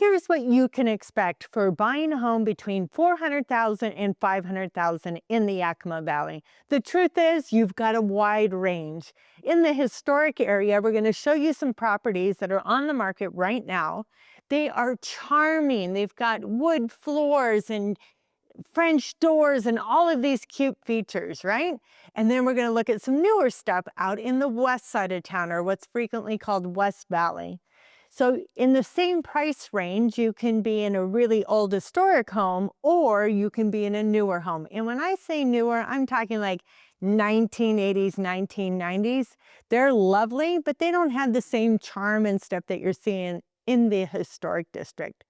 Here's what you can expect for buying a home between $400,000 and $500,000 in the Yakima Valley. The truth is, you've got a wide range. In the historic area, we're going to show you some properties that are on the market right now. They are charming. They've got wood floors and French doors and all of these cute features, right? And then we're going to look at some newer stuff out in the west side of town, or what's frequently called West Valley. So in the same price range, you can be in a really old historic home, or you can be in a newer home. And when I say newer, I'm talking like 1980s, 1990s. They're lovely, but they don't have the same charm and stuff that you're seeing in the historic district.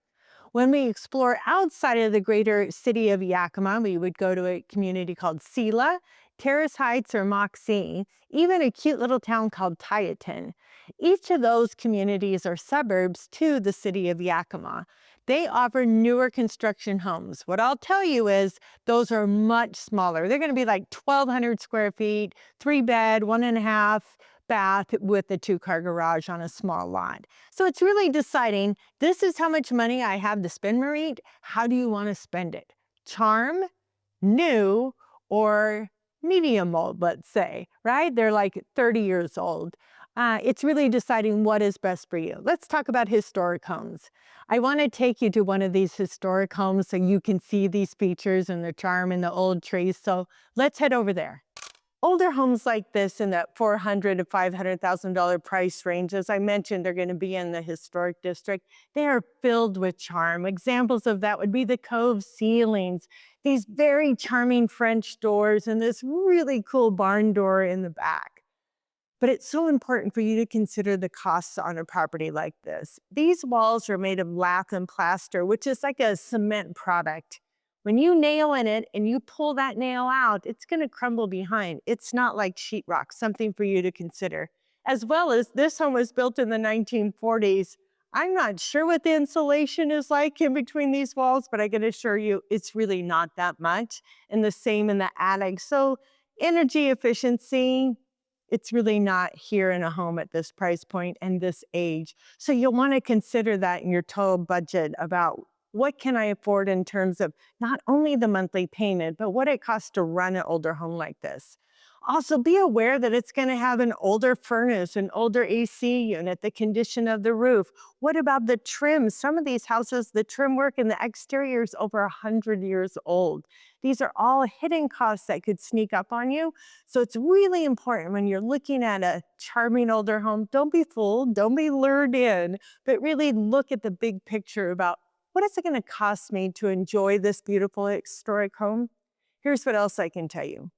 When we explore outside of the greater city of Yakima, we would go to a community called Selah, Terrace Heights, or Moxee, even a cute little town called Tieton. Each of those communities are suburbs to the city of Yakima. They offer newer construction homes. What I'll tell you is those are much smaller. They're going to be like 1,200 square feet, 3-bed, 1.5 bath with a 2-car garage on a small lot. So it's really deciding, this is how much money I have to spend, Marie. How do you want to spend it? Charm, new, or medium old, let's say, right? They're like 30 years old. It's really deciding what is best for you. Let's talk about historic homes. I want to take you to one of these historic homes so you can see these features and the charm and the old trees. So let's head over there. Older homes like this in that $400,000 to $500,000 price range, as I mentioned, are going to be in the historic district. They are filled with charm. Examples of that would be the cove ceilings, these very charming French doors, and this really cool barn door in the back. But it's so important for you to consider the costs on a property like this. These walls are made of lath and plaster, which is like a cement product. When you nail in it and you pull that nail out, it's going to crumble behind. It's not like sheetrock, something for you to consider. As well as this home was built in the 1940s. I'm not sure what the insulation is like in between these walls, but I can assure you it's really not that much. And the same in the attic. So energy efficiency, it's really not here in a home at this price point and this age. So you'll want to consider that in your total budget about what can I afford in terms of not only the monthly payment, but what it costs to run an older home like this. Also, be aware that it's going to have an older furnace, an older AC unit, the condition of the roof. What about the trim? Some of these houses, the trim work in the exterior is over 100 years old. These are all hidden costs that could sneak up on you. So it's really important when you're looking at a charming older home, don't be fooled, don't be lured in, but really look at the big picture about what is it going to cost me to enjoy this beautiful historic home? Here's what else I can tell you.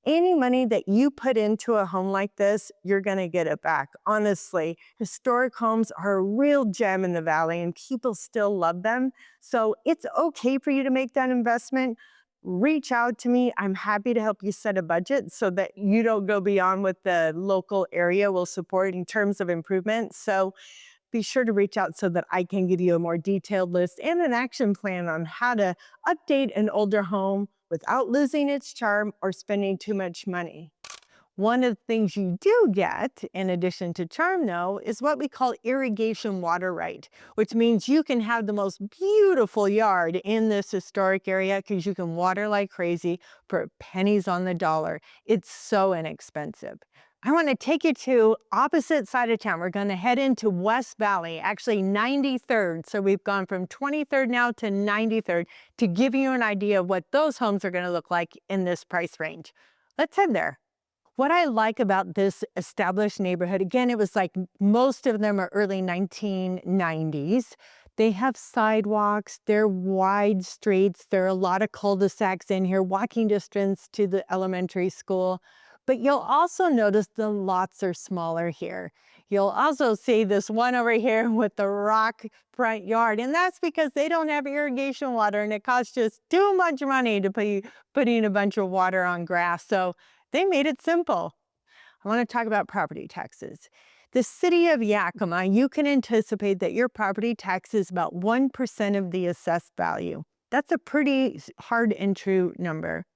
Any money that you put into a home like this, you're going to get it back. Honestly, historic homes are a real gem in the valley and people still love them. So it's okay for you to make that investment. Reach out to me. I'm happy to help you set a budget so that you don't go beyond what the local area will support in terms of improvement. So be sure to reach out so that I can give you a more detailed list and an action plan on how to update an older home without losing its charm or spending too much money. One of the things you do get, in addition to charm though, is what we call irrigation water right, which means you can have the most beautiful yard in this historic area because you can water like crazy for pennies on the dollar. It's so inexpensive. I want to take you to opposite side of town. We're going to head into West Valley, actually 93rd. So we've gone from 23rd now to 93rd to give you an idea of what those homes are going to look like in this price range. Let's head there. What I like about this established neighborhood, again, it was like most of them are early 1990s. They have sidewalks, they're wide streets, there are a lot of cul-de-sacs in here, walking distance to the elementary school. But you'll also notice the lots are smaller here. You'll also see this one over here with the rock front yard, and that's because they don't have irrigation water and it costs just too much money to put in a bunch of water on grass. So they made it simple. I want to talk about property taxes. The city of Yakima, you can anticipate that your property tax is about 1% of the assessed value. That's a pretty hard and true number.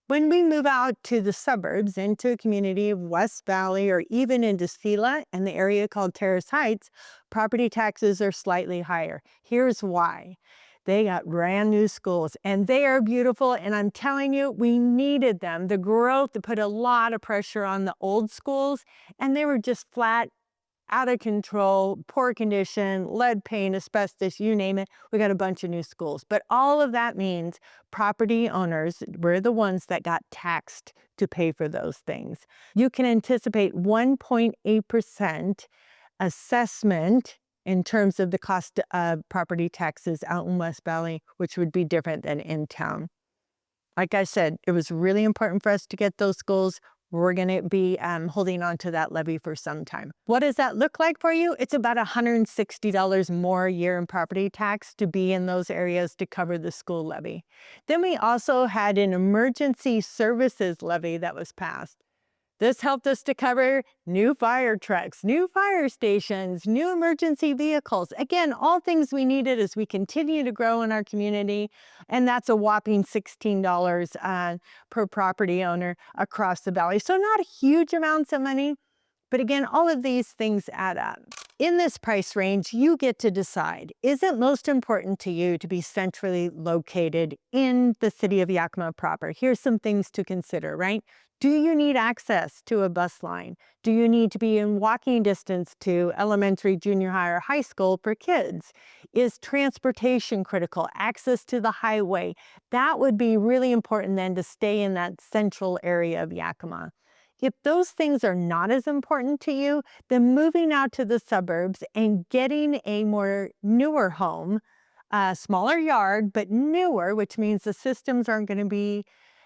When we move out to the suburbs, into a community of West Valley or even into Selah and the area called Terrace Heights, property taxes are slightly higher. Here's why. They got brand new schools and they are beautiful. And I'm telling you, we needed them. The growth put a lot of pressure on the old schools and they were just flat out of control, poor condition, lead paint, asbestos, you name it. We got a bunch of new schools. But all of that means property owners were the ones that got taxed to pay for those things. You can anticipate 1.8% assessment in terms of the cost of property taxes out in West Valley, which would be different than in town. Like I said, it was really important for us to get those schools. We're going to be holding on to that levy for some time. What does that look like for you? It's about $160 more a year in property tax to be in those areas to cover the school levy. Then we also had an emergency services levy that was passed. This helped us to cover new fire trucks, new fire stations, new emergency vehicles. Again, all things we needed as we continue to grow in our community. And that's a whopping $16 per property owner across the valley. So not huge amounts of money, but again, all of these things add up. In this price range, you get to decide, is it most important to you to be centrally located in the city of Yakima proper? Here's some things to consider, right? Do you need access to a bus line? Do you need to be in walking distance to elementary, junior high, or high school for kids? Is transportation critical? Access to the highway? That would be really important then to stay in that central area of Yakima. If those things are not as important to you, then moving out to the suburbs and getting a more newer home, a smaller yard, but newer, which means the systems aren't going to be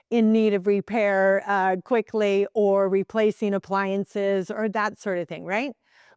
in need of repair quickly or replacing appliances or that sort of thing, right?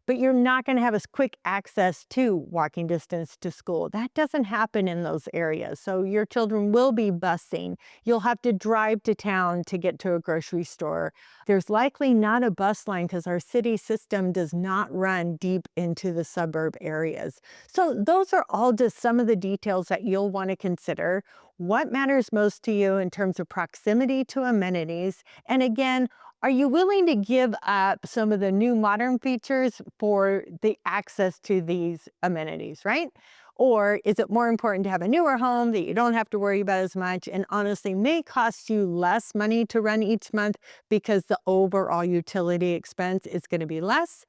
But you're not going to have as quick access to walking distance to school. That doesn't happen in those areas. So your children will be busing. You'll have to drive to town to get to a grocery store. There's likely not a bus line because our city system does not run deep into the suburb areas. So those are all just some of the details that you'll want to consider. What matters most to you in terms of proximity to amenities? And again, are you willing to give up some of the new modern features for the access to these amenities, right? Or is it more important to have a newer home that you don't have to worry about as much and honestly may cost you less money to run each month because the overall utility expense is going to be less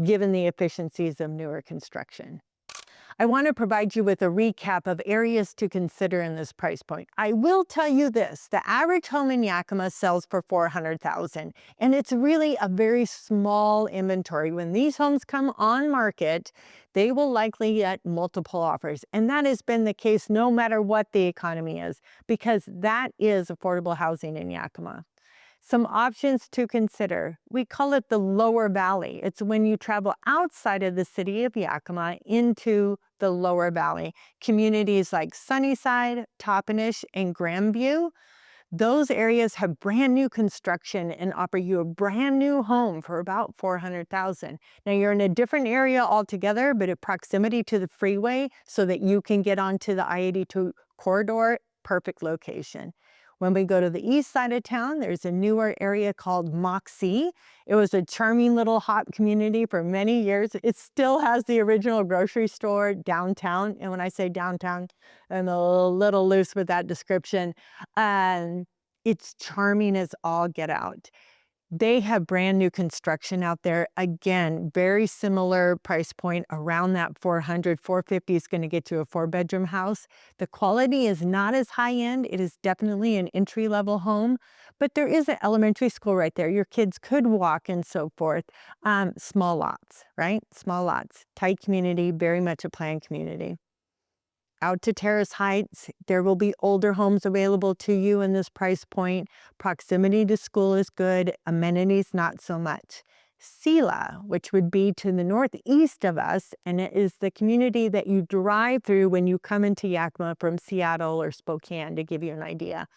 given the efficiencies of newer construction? I want to provide you with a recap of areas to consider in this price point. I will tell you this, the average home in Yakima sells for $400,000, and it's really a very small inventory. When these homes come on market, they will likely get multiple offers, and that has been the case no matter what the economy is, because that is affordable housing in Yakima. Some options to consider. We call it the Lower Valley. It's when you travel outside of the city of Yakima into the Lower Valley. Communities like Sunnyside, Toppenish, and Grandview. Those areas have brand new construction and offer you a brand new home for about $400,000. Now you're in a different area altogether, but at proximity to the freeway so that you can get onto the I-82 corridor, perfect location. When we go to the east side of town, there's a newer area called Moxee. It was a charming little hot community for many years. It still has the original grocery store downtown. And when I say downtown, I'm a little loose with that description. It's charming as all get out. They have brand new construction out there. Again, very similar price point around that $400, $450 is going to get you a 4-bedroom house. The quality is not as high end. It is definitely an entry-level home, but there is an elementary school right there. Your kids could walk and so forth. Small lots, right? Small lots. Tight community, very much a planned community. Out to Terrace Heights, there will be older homes available to you in this price point. Proximity to school is good, amenities not so much. Selah, which would be to the northeast of us, and it is the community that you drive through when you come into Yakima from Seattle or Spokane, to give you an idea.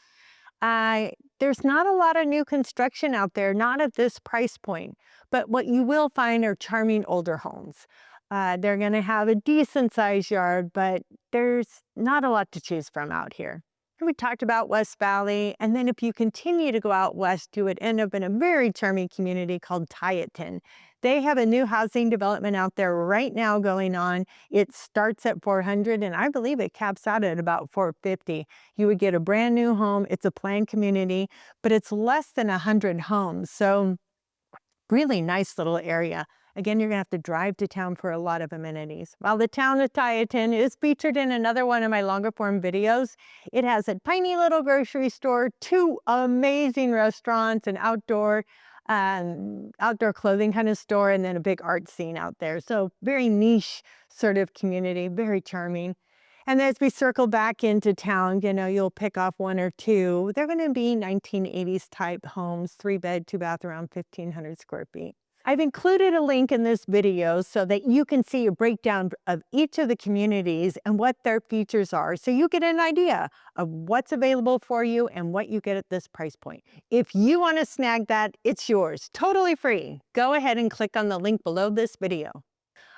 There's not a lot of new construction out there, not at this price point, but what you will find are charming older homes. They're going to have a decent sized yard, but there's not a lot to choose from out here. We talked about West Valley, and then if you continue to go out west, you would end up in a very charming community called Tieton. They have a new housing development out there right now going on. It starts at 400, and I believe it caps out at about 450. You would get a brand new home. It's a planned community, but it's less than 100 homes. So really nice little area. Again, you're going to have to drive to town for a lot of amenities. While the town of Tieton is featured in another one of my longer form videos, it has a tiny little grocery store, 2 amazing restaurants, an outdoor clothing kind of store, and then a big art scene out there. So very niche sort of community, very charming. And as we circle back into town, you'll pick off 1 or 2. They're going to be 1980s type homes, 3-bed, 2-bath, around 1,500 square feet. I've included a link in this video so that you can see a breakdown of each of the communities and what their features are, so you get an idea of what's available for you and what you get at this price point. If you want to snag that, it's yours, totally free. Go ahead and click on the link below this video.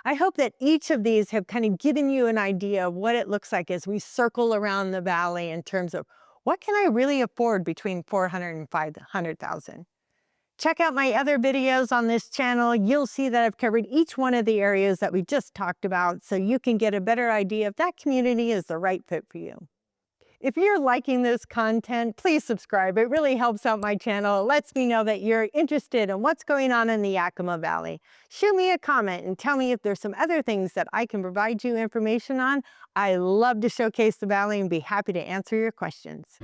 I hope that each of these have kind of given you an idea of what it looks like as we circle around the valley in terms of what can I really afford between 400 and 500,000. Check out my other videos on this channel. You'll see that I've covered each one of the areas that we just talked about, so you can get a better idea if that community is the right fit for you. If you're liking this content, please subscribe. It really helps out my channel. It lets me know that you're interested in what's going on in the Yakima Valley. Shoot me a comment and tell me if there's some other things that I can provide you information on. I love to showcase the valley and be happy to answer your questions.